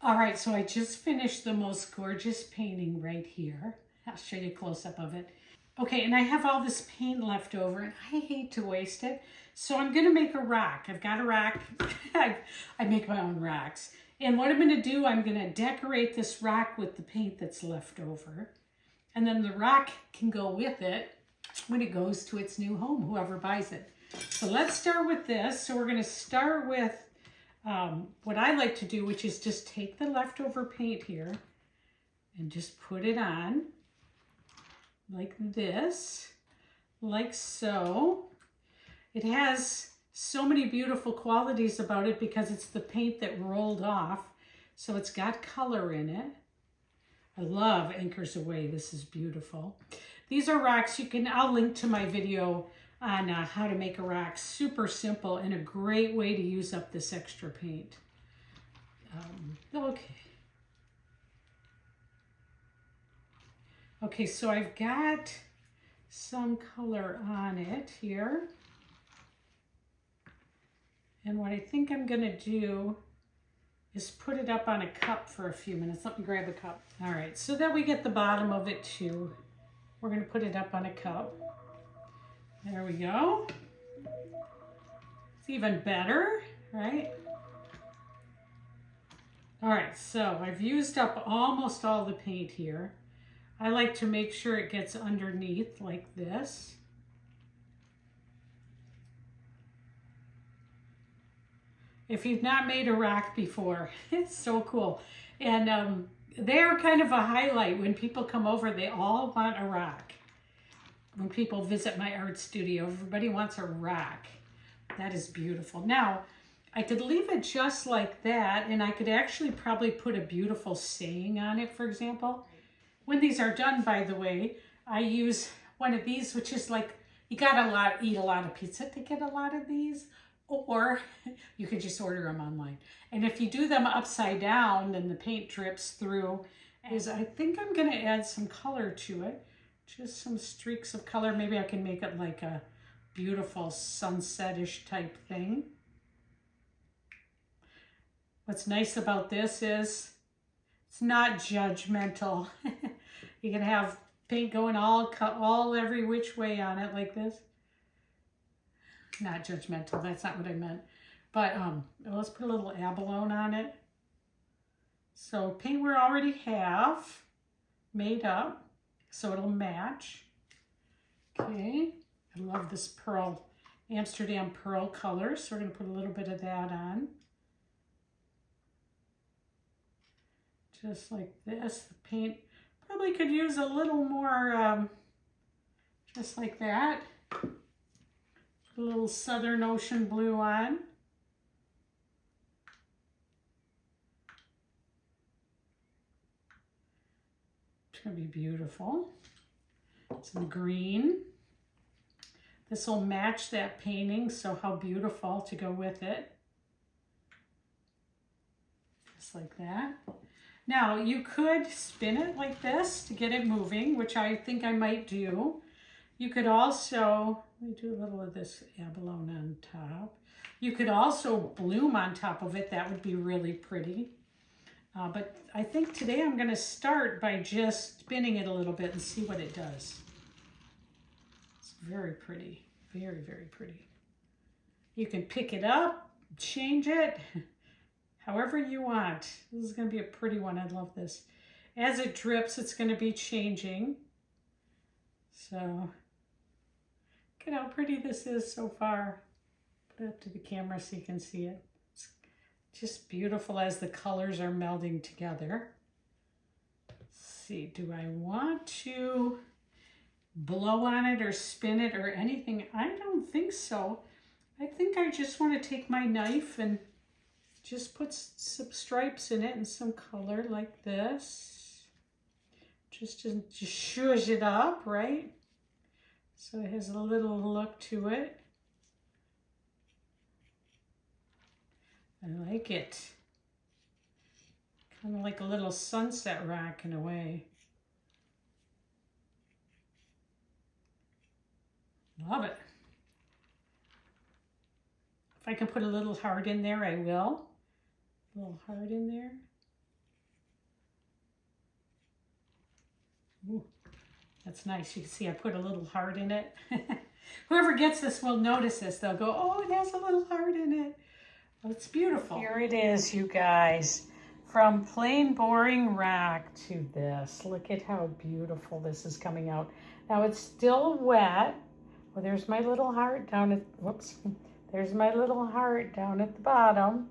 All right, so I just finished the most gorgeous painting right here. I'll show you a close-up of it. Okay, and I have all this paint left over, and I hate to waste it. So I'm gonna make a rack. I've got a rack. I make my own racks. And what I'm gonna do, I'm gonna decorate this rack with the paint that's left over. And then the rack can go with it when it goes to its new home, whoever buys it. So let's start with this. So we're gonna start with what I like to do, which is just take the leftover paint here and just put it on like this, like so. It has so many beautiful qualities about it because it's the paint that rolled off, so it's got color in it. I love Anchors Away. This is beautiful. These are racks. I'll link to my video on how to make a rack. Super simple and a great way to use up this extra paint. Okay, so I've got some color on it here. And what I think I'm gonna do is put it up on a cup for a few minutes. Let me grab a cup. All right, so that we get the bottom of it too. We're gonna put it up on a cup. There we go. It's even better, right? All right, so I've used up almost all the paint here. I like to make sure it gets underneath like this. If you've not made a rack before, it's so cool. And they're kind of a highlight. When people come over, they all want a rack. When people visit my art studio, everybody wants a rack. That is beautiful. Now, I could leave it just like that, and I could actually probably put a beautiful saying on it, for example. When these are done, by the way, I use one of these, which is like, you gotta eat a lot of pizza to get a lot of these, or you could just order them online. And if you do them upside down, then the paint drips through. I think I'm gonna add some color to it, just some streaks of color. Maybe I can make it like a beautiful sunsetish type thing. What's nice about this is it's not judgmental. You can have paint going all every which way on it like this. Not judgmental, that's not what I meant. But let's put a little abalone on it. So paint we already have made up, so it'll match. Okay, I love this pearl, Amsterdam pearl color, so we're gonna put a little bit of that on. Just like this. The paint probably could use a little more, just like that. Put a little Southern Ocean blue on. It's gonna be beautiful. Some green. This will match that painting, so how beautiful to go with it. Just like that. Now, you could spin it like this to get it moving, which I think I might do. You could also, let me do a little of this abalone on top. You could also bloom on top of it. That would be really pretty. But I think today I'm going to start by just spinning it a little bit and see what it does. It's very pretty. Very, very pretty. You can pick it up, change it. However you want. This is going to be a pretty one. I love this. As it drips, it's going to be changing. So, look at how pretty this is so far. Put it up to the camera so you can see it. It's just beautiful as the colors are melding together. Let's see, do I want to blow on it or spin it or anything? I don't think so. I think I just want to take my knife and just put some stripes in it and some color like this. Just zhuzh it up, right? So it has a little look to it. I like it. Kind of like a little sunset rack in a way. Love it. If I can put a little heart in there, I will. A little heart in there. That's nice. You can see I put a little heart in it. Whoever gets this will notice this. They'll go, oh, it has a little heart in it. Well, it's beautiful. Here it is, you guys. From plain boring rock to this. Look at how beautiful this is coming out. Now it's still wet. Well, there's my little heart down at, whoops. There's my little heart down at the bottom.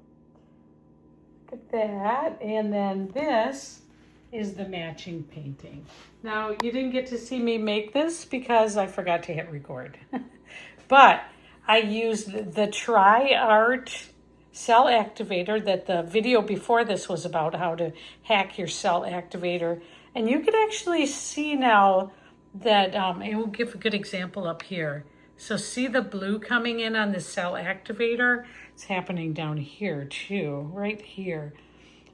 Look at that. And then this is the matching painting. Now, you didn't get to see me make this because I forgot to hit record. But I used the Tri-Art cell activator that the video before this was about, how to hack your cell activator. And you can actually see now that, it will give a good example up here. So see the blue coming in on the cell activator? It's happening down here too, right here.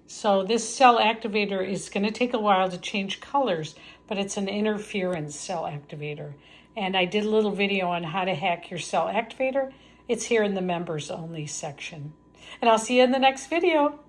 So this cell activator is going to take a while to change colors, but it's an interference cell activator. And I did a little video on how to hack your cell activator. It's here in the members only section. And I'll see you in the next video.